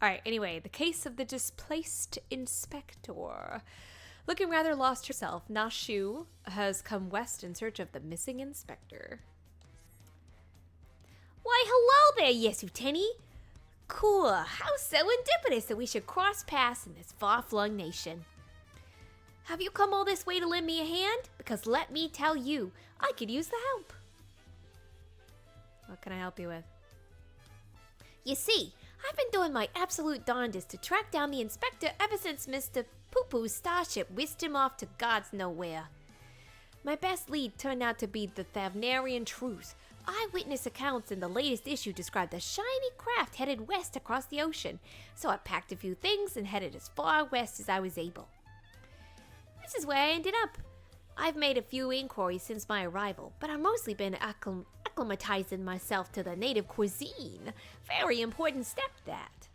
Alright, anyway, the case of the displaced inspector. Looking rather lost herself, Nashu has come west in search of the missing inspector. Why, hello there, Yesuteni. Cool, how serendipitous that we should cross paths in this far-flung nation. Have you come all this way to lend me a hand? Because let me tell you, I could use the help. What can I help you with? You see, I've been doing my absolute darndest to track down the inspector ever since Mr. Poo-Poo's starship whisked him off to God's nowhere. My best lead turned out to be the Thavnarian Truth. Eyewitness accounts in the latest issue described a shiny craft headed west across the ocean, so I packed a few things and headed as far west as I was able. This is where I ended up. I've made a few inquiries since my arrival, but I've mostly been acclimatizing myself to the native cuisine. Very important step, that.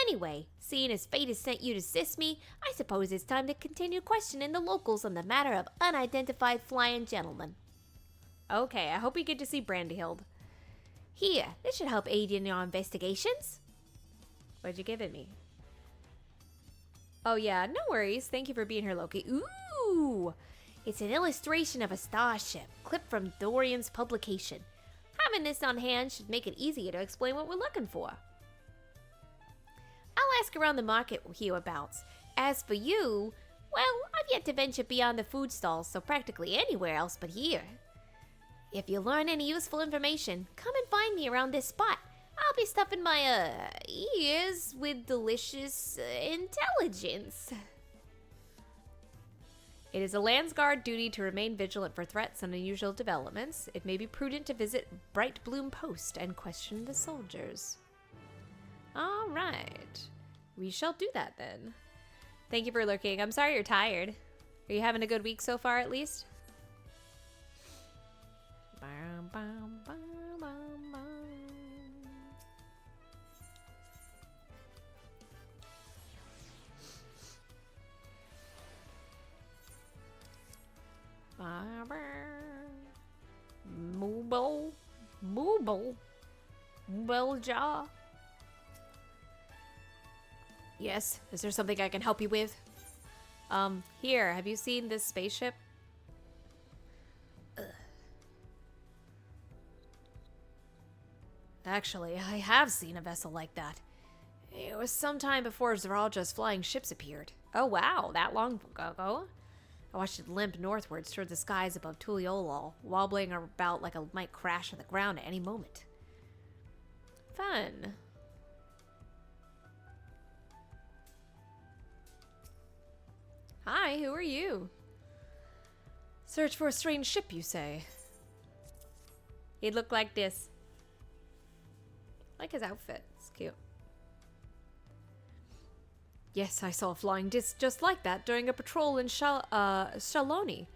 Anyway, seeing as fate has sent you to assist me, I suppose it's time to continue questioning the locals on the matter of unidentified flying gentlemen. Okay, I hope we get to see Brandyhild. Here, this should help aid in your investigations. What'd you give it me? Oh yeah, no worries. Thank you for being here, Loki. Ooh! It's an illustration of a starship, clipped from Dorian's publication. Having this on hand should make it easier to explain what we're looking for. I'll ask around the market hereabouts. As for you, well, I've yet to venture beyond the food stalls, so practically anywhere else but here. If you learn any useful information, come and find me around this spot. I'll be stuffing my, ears with delicious intelligence. It is a Landsguard duty to remain vigilant for threats and unusual developments. It may be prudent to visit Bright Bloom Post and question the soldiers. All right. We shall do that then. Thank you for lurking. I'm sorry you're tired. Are you having a good week so far, at least? Bum, bum, bum, bum, bum. Mooble. Mooble. Mooblejaw. Yes, is there something I can help you with? Here, have you seen this spaceship? Actually, I have seen a vessel like that. It was some time before Zeralja's flying ships appeared. Oh wow, that long ago? I watched it limp northwards toward the skies above Tuliolol, wobbling about like it might crash on the ground at any moment. Fun. Hi, who are you? Search for a strange ship, you say? He'd look like this. I like his outfit. It's cute. Yes, I saw a flying disc just like that during a patrol in Shaloni.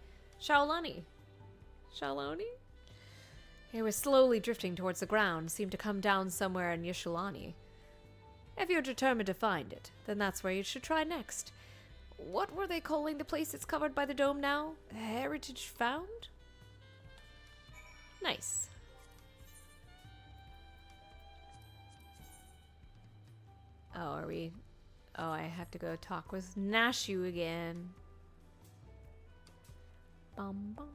It was slowly drifting towards the ground, seemed to come down somewhere in Yeshulani. If you're determined to find it, then that's where you should try next. What were they calling the place that's covered by the dome now? Heritage Found? Nice. Oh, are we... Oh, I have to go talk with Nashu again. Bum, bum,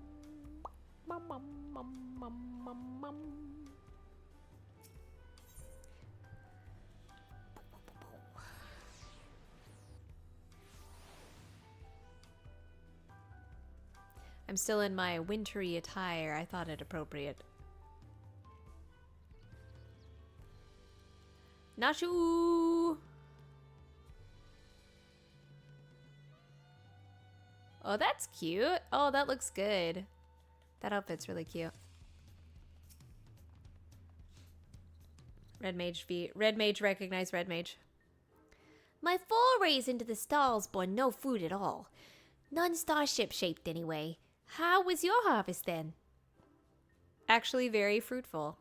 bum, bum, bum, bum, bum, bum. I'm still in my wintry attire. I thought it appropriate. Nashu! Oh, that's cute. Oh, that looks good. That outfit's really cute. Red Mage feet. Red Mage, recognize Red Mage. My forays into the stalls bore no fruit at all. None starship shaped anyway. How was your harvest then? Actually very fruitful.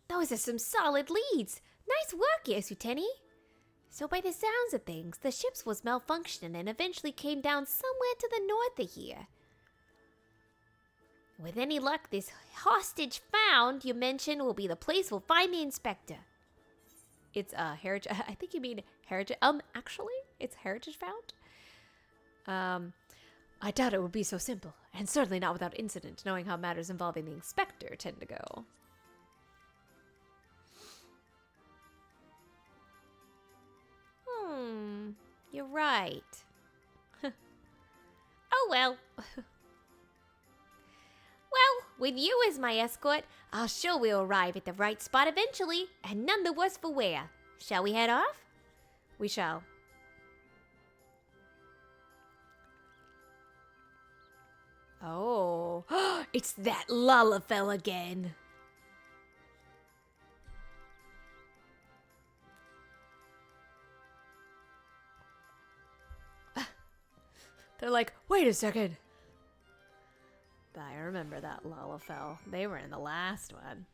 Those are some solid leads. Nice work, Yesuteni. So by the sounds of things, the ship was malfunctioning and eventually came down somewhere to the north of here. With any luck, this hostage found you mentioned will be the place we'll find the inspector. It's heritage. I think you mean heritage. Actually, it's heritage found. I doubt it would be so simple, and certainly not without incident, knowing how matters involving the inspector tend to go. You're right. Oh well. Well, with you as my escort, I'll sure we'll arrive at the right spot eventually, and none the worse for wear. Shall we head off? We shall. Oh, it's that Lalafell again. They're like, wait a second. I remember that Lalafell. They were in the last one.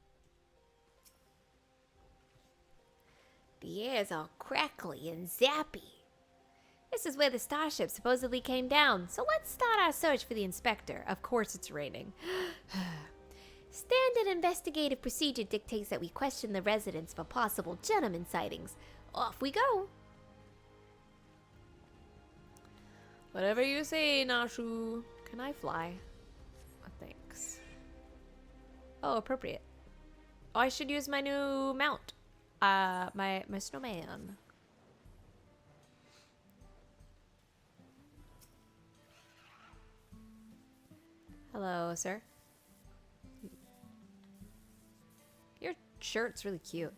The air's all crackly and zappy. This is where the starship supposedly came down, so let's start our search for the inspector. Of course it's raining. Standard investigative procedure dictates that we question the residents for possible gentleman sightings. Off we go. Whatever you say, Nashu. Can I fly? Thanks. Oh, appropriate. Oh, I should use my new mount. My snowman. Hello, sir. Your shirt's really cute.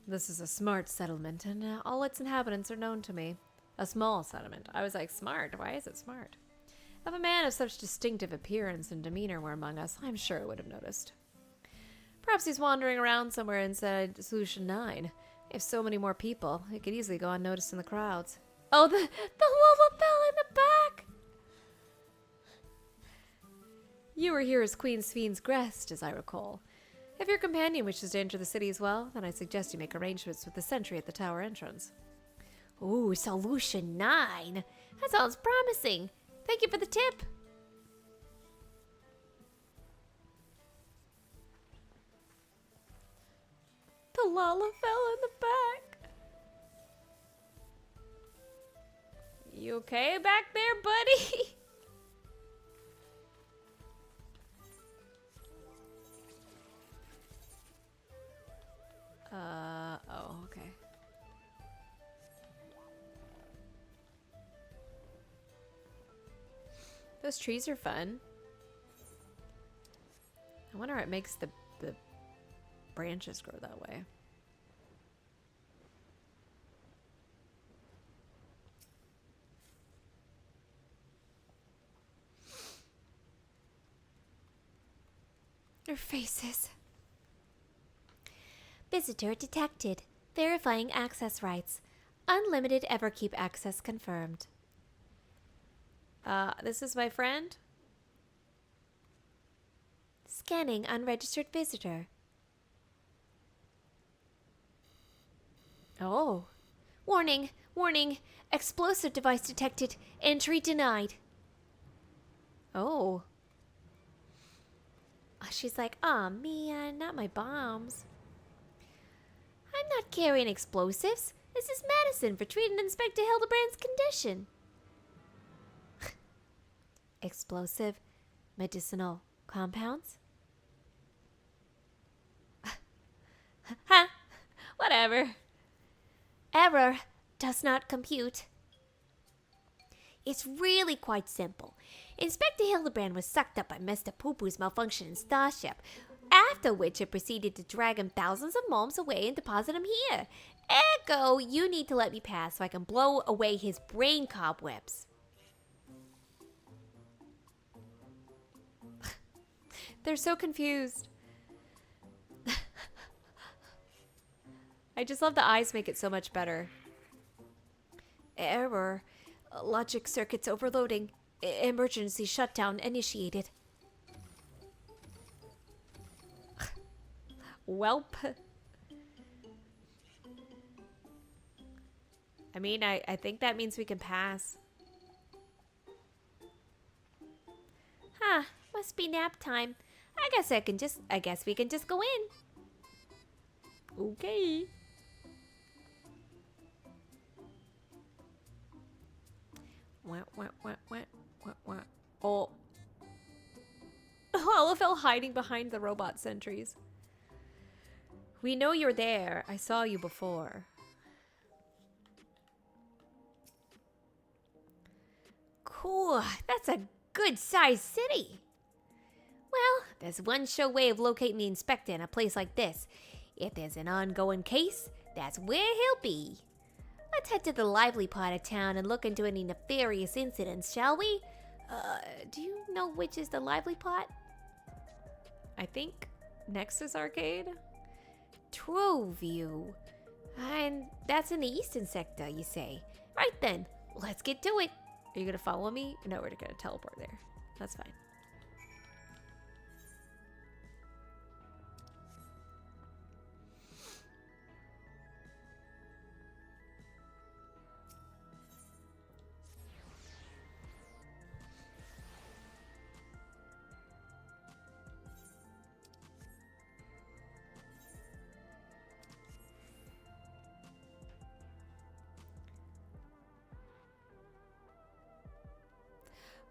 This is a smart settlement, and all its inhabitants are known to me. A small settlement. I was like, smart? Why is it smart? If a man of such distinctive appearance and demeanor were among us, I'm sure I would have noticed. Perhaps he's wandering around somewhere inside Solution 9. If so many more people, he could easily go unnoticed in the crowds. Oh, the Lola fell in the back! You were here as Queen Spheen's guest, as I recall. If your companion wishes to enter the city as well, then I suggest you make arrangements with the sentry at the tower entrance. Ooh, Solution 9. That sounds promising. Thank you for the tip. The Lala fell in the back. You okay back there, buddy? Oh, okay. Those trees are fun. I wonder what makes the branches grow that way. Their faces. Visitor detected. Verifying access rights. Unlimited Everkeep access confirmed. This is my friend. Scanning unregistered visitor. Oh. Warning, warning. Explosive device detected. Entry denied. Oh. She's like, aw, man, not my bombs. I'm not carrying explosives. This is medicine for treating Inspector Hildibrand's condition. Explosive medicinal compounds? Ha! Whatever. Error does not compute. It's really quite simple. Inspector Hildibrand was sucked up by Mr. Poo-Poo's malfunctioning starship, after which it proceeded to drag him thousands of miles away and deposit him here. Ergo, you need to let me pass so I can blow away his brain cobwebs. They're so confused. I just love the eyes make it so much better. Error. Logic circuits overloading. Emergency shutdown initiated. Welp. I mean, I think that means we can pass. Huh. Must be nap time. I guess we can just go in. Okay. Oh. Olafel hiding behind the robot sentries. We know you're there. I saw you before. Cool. That's a good-sized city. Well, there's one sure way of locating the inspector in a place like this. If there's an ongoing case, that's where he'll be. Let's head to the lively part of town and look into any nefarious incidents, shall we? Do you know which is the lively part? I think Nexus Arcade? True View. And that's in the eastern sector, you say? Right then, let's get to it. Are you gonna follow me? No, we're gonna teleport there. That's fine.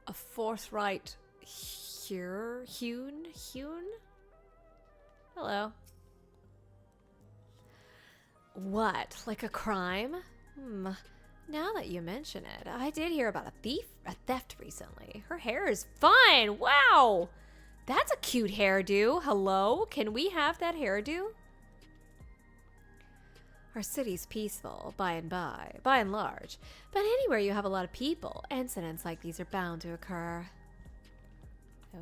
A forthright hewn? Hello. What? Like a crime? Now that you mention it, I did hear about a theft recently. Her hair is fine. Wow. That's a cute hairdo. Hello? Can we have that hairdo? Our city's peaceful, by and large. But anywhere you have a lot of people, incidents like these are bound to occur.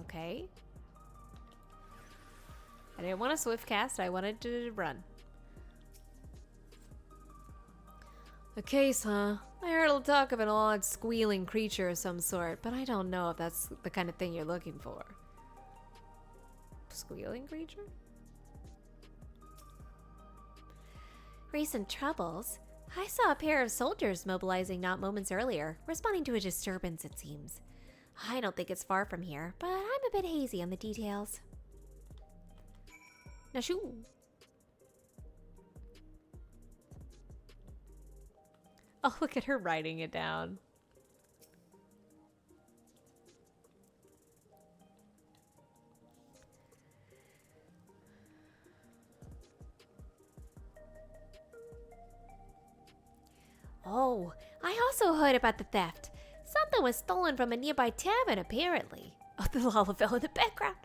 Okay. I didn't want a swift cast, I wanted to run. A case, huh? I heard talk of an odd squealing creature of some sort, but I don't know if that's the kind of thing you're looking for. Squealing creature? Recent troubles? I saw a pair of soldiers mobilizing not moments earlier, responding to a disturbance, it seems. I don't think it's far from here, but I'm a bit hazy on the details. Now shoo! Oh, look at her writing it down. Oh, I also heard about the theft. Something was stolen from a nearby tavern, apparently. Oh, the Lalafell in the background.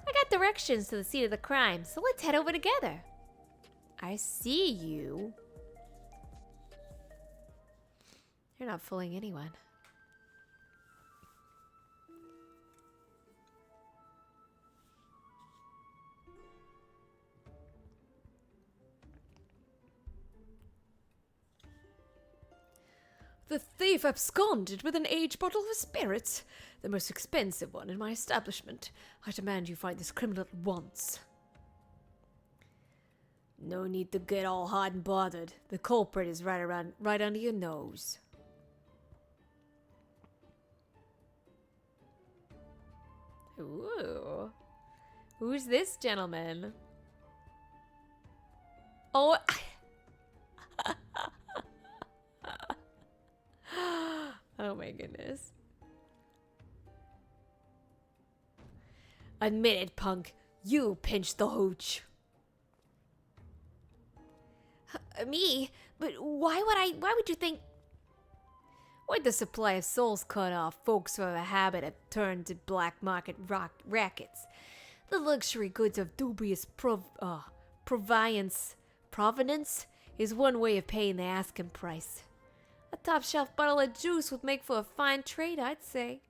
I got directions to the scene of the crime, so let's head over together. I see you. You're not fooling anyone. The thief absconded with an aged bottle of spirits, the most expensive one in my establishment. I demand you find this criminal at once. No need to get all hot and bothered. The culprit is right under your nose. Ooh. Who's this gentleman? Oh. Oh my goodness. Admit it, punk. You pinched the hooch. Me? But why would you think... With the supply of souls cut off, folks have a habit of turning to black market rackets. The luxury goods of dubious provenance is one way of paying the asking price. A top-shelf bottle of juice would make for a fine trade, I'd say.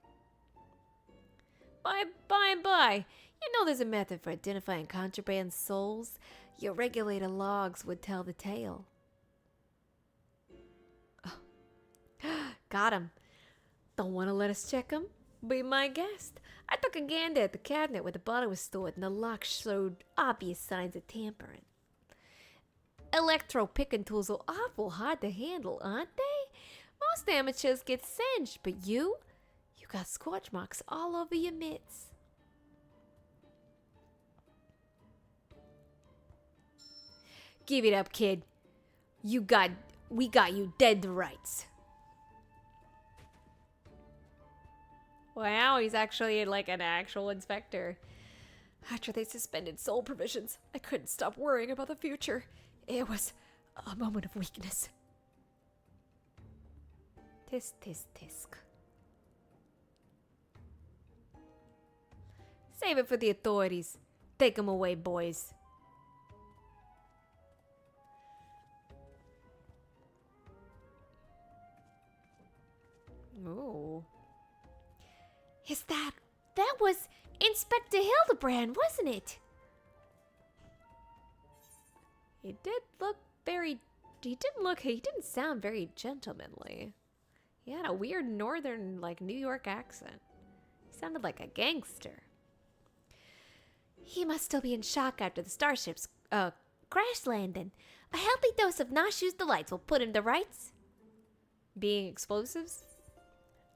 By and by, you know there's a method for identifying contraband souls. Your regulator logs would tell the tale. Oh. Got him. Don't want to let us check him? Be my guest. I took a gander at the cabinet where the bottle was stored, and the lock showed obvious signs of tampering. Electro-picking tools are awful hard to handle, aren't they? Most amateurs get singed, but you got scorch marks all over your mitts. Give it up, kid. We got you dead to rights. Wow, he's actually like an actual inspector. After they suspended soul provisions, I couldn't stop worrying about the future. It was a moment of weakness. Tisk, tisk, tisk. Save it for the authorities. Take them away, boys. Ooh. That was Inspector Hildibrand, wasn't it? He didn't sound very gentlemanly. He had a weird northern, like, New York accent. He sounded like a gangster. He must still be in shock after the starship's crash landing. A healthy dose of Nashu's Delights will put him to rights. Being explosives?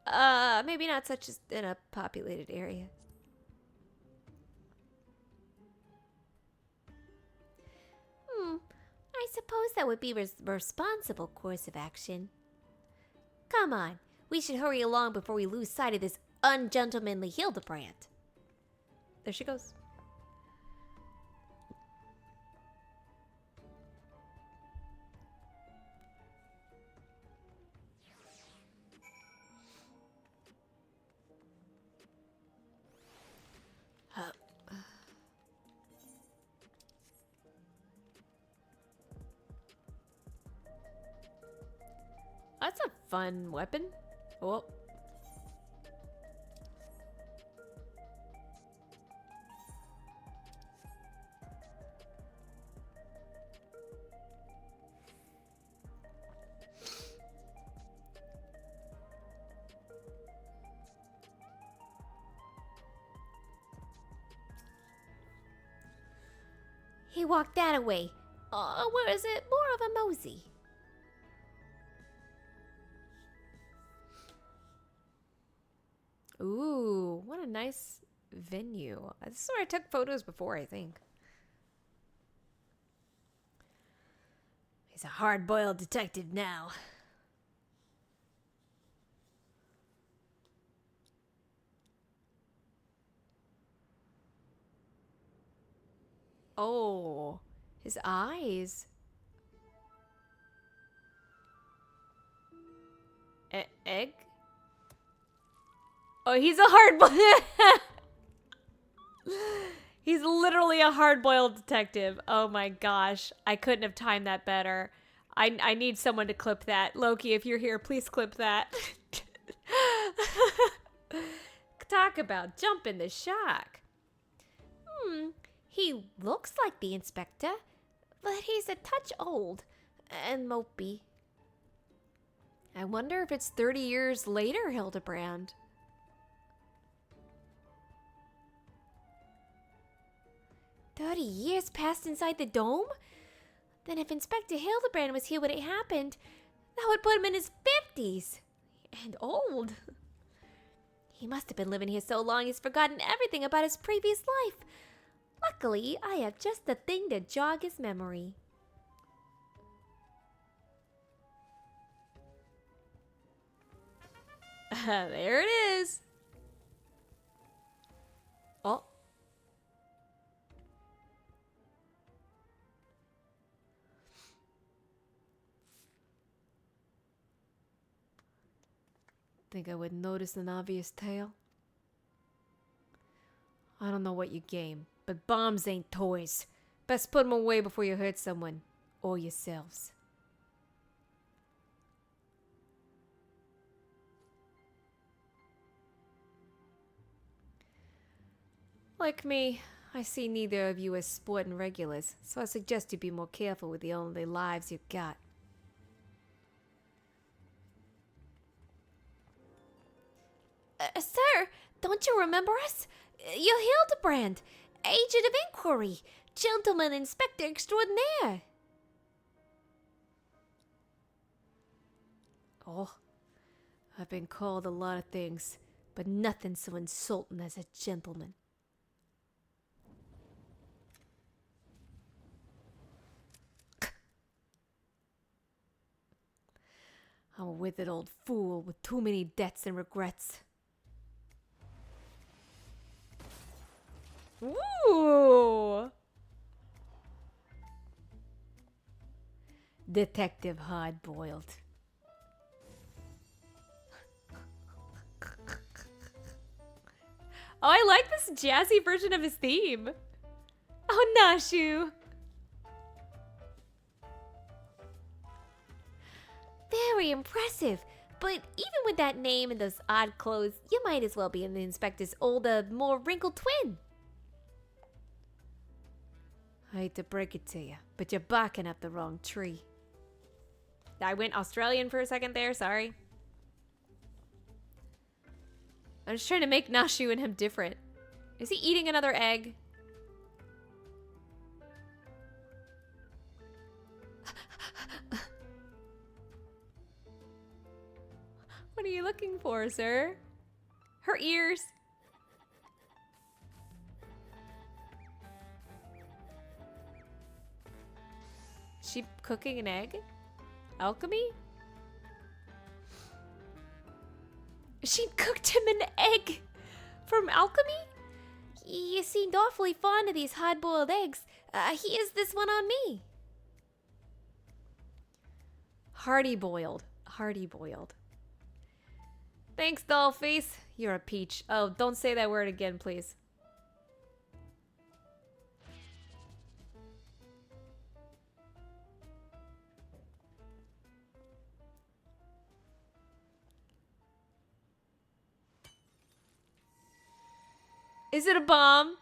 Maybe not such as in a populated area. I suppose that would be a responsible course of action. Come on, we should hurry along before we lose sight of this ungentlemanly Hildibrand. There she goes. That's a fun weapon. Oh. He walked that away. Where is it? More of a mosey. Ooh, what a nice venue. This is where I took photos before, I think. He's a hard-boiled detective now. Oh, his eyes. Egg? Oh, he's a He's literally a hard-boiled detective. Oh my gosh. I couldn't have timed that better. I need someone to clip that. Loki, if you're here, please clip that. Talk about jumping the shock. He looks like the inspector, but he's a touch old and mopey. I wonder if it's 30 years later, Hildibrand. "30 years passed inside the dome? Then if Inspector Hildibrand was here when it happened, that would put him in his 50s. And old. He must have been living here so long he's forgotten everything about his previous life. Luckily, I have just the thing to jog his memory." There it is. Oh. Think I would notice an obvious tail? I don't know what you game, but bombs ain't toys. Best put them away before you hurt someone. Or yourselves. Like me, I see neither of you as sporting regulars, so I suggest you be more careful with the only lives you've got. Sir, don't you remember us? You're Hildibrand, agent of inquiry, gentleman inspector extraordinaire. Oh, I've been called a lot of things, but nothing so insulting as a gentleman. withered old fool with too many debts and regrets. Ooh! Detective Hard-Boiled. Oh, I like this jazzy version of his theme. Oh, Nashu. Very impressive. But even with that name and those odd clothes, you might as well be in the inspector's older, more wrinkled twin. I hate to break it to you, but you're barking up the wrong tree. I went Australian for a second there, sorry. I'm just trying to make Nashu and him different. Is he eating another egg? What are you looking for, sir? Her ears. She cooking an egg? Alchemy? She cooked him an egg from alchemy? You seemed awfully fond of these hard-boiled eggs. Here's this one on me. Hearty boiled. Hearty boiled. Thanks, Dollface. You're a peach. Oh, don't say that word again, please. Is it a bomb?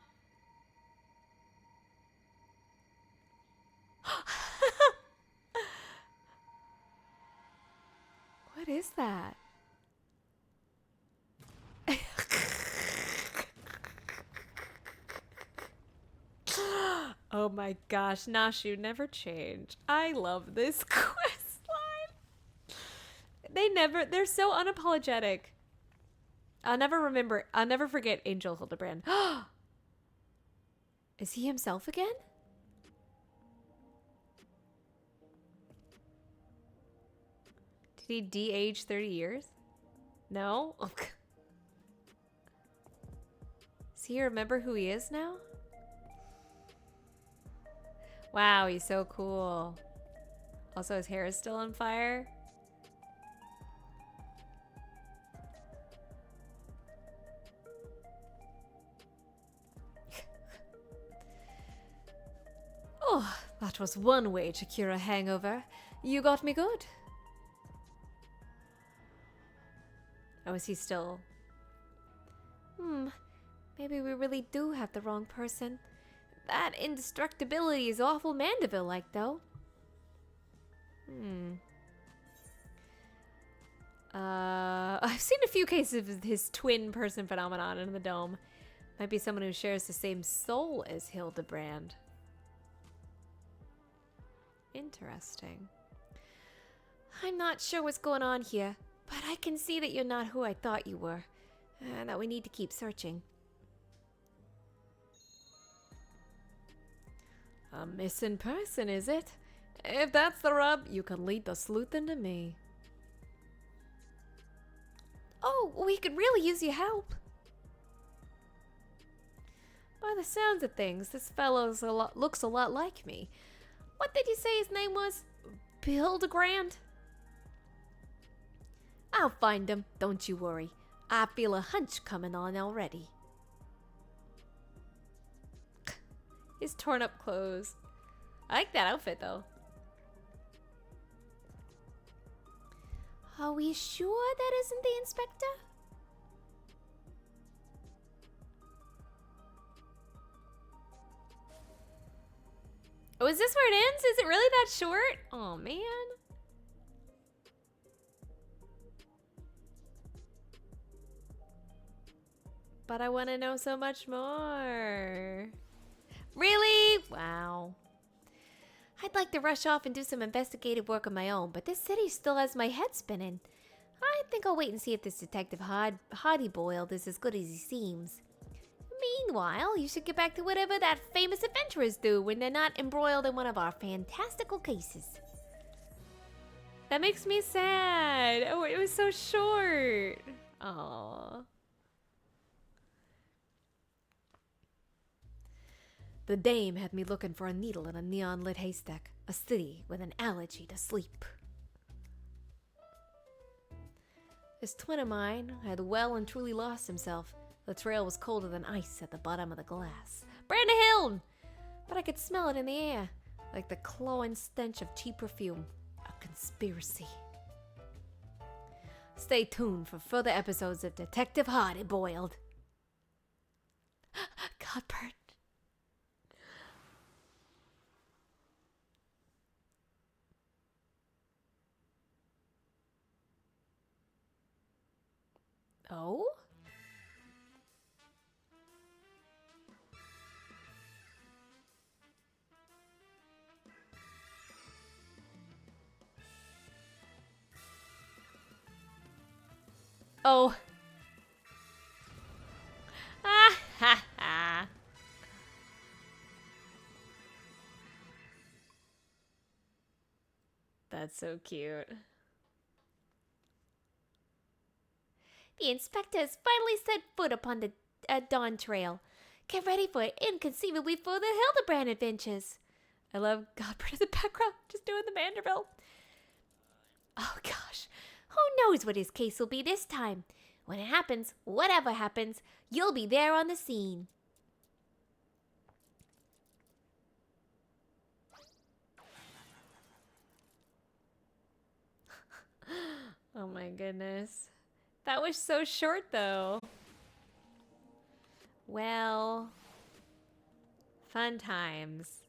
What is that? Oh my gosh, Nashu, never change. I love this quest line. They're so unapologetic. I'll never forget Angel Hildibrand. Is he himself again? Did he de-age 30 years? No? Okay. Does he remember who he is now? Wow, he's so cool. Also, his hair is still on fire. Oh, that was one way to cure a hangover. You got me good. Oh, is he still? Maybe we really do have the wrong person. That indestructibility is awful Mandeville-like, though. I've seen a few cases of his twin person phenomenon in the dome. Might be someone who shares the same soul as Hildibrand. Interesting. I'm not sure what's going on here, but I can see that you're not who I thought you were, and that we need to keep searching. A missing person, is it? If that's the rub, you can lead the sleuth into me. Oh, we could really use your help. By the sounds of things, this fellow looks a lot like me. What did you say his name was? Hildibrand? I'll find him, don't you worry. I feel a hunch coming on already. His torn up clothes. I like that outfit though. Are we sure that isn't the inspector? Oh, is this where it ends? Is it really that short? Oh man. But I want to know so much more. Really? Wow. I'd like to rush off and do some investigative work of my own, but this city still has my head spinning. I think I'll wait and see if this detective Hardy-Boiled is as good as he seems. Meanwhile, you should get back to whatever that famous adventurers do when they're not embroiled in one of our fantastical cases. That makes me sad. Oh, it was so short. Aww. The dame had me looking for a needle in a neon-lit haystack, a city with an allergy to sleep. This twin of mine had well and truly lost himself. The trail was colder than ice at the bottom of the glass. Brand Hill! But I could smell it in the air, like the cloying stench of cheap perfume. A conspiracy. Stay tuned for further episodes of Detective Hardy Boiled. Godbert. Oh? Oh. Ah ha ha. That's so cute. The inspector has finally set foot upon the Dawn Trail. Get ready for inconceivably further Hildibrand adventures. I love Godbert in the background, just doing the Vanderbilt. Oh gosh, who knows what his case will be this time? When it happens, whatever happens, you'll be there on the scene. Oh my goodness. That was so short though. Well, fun times.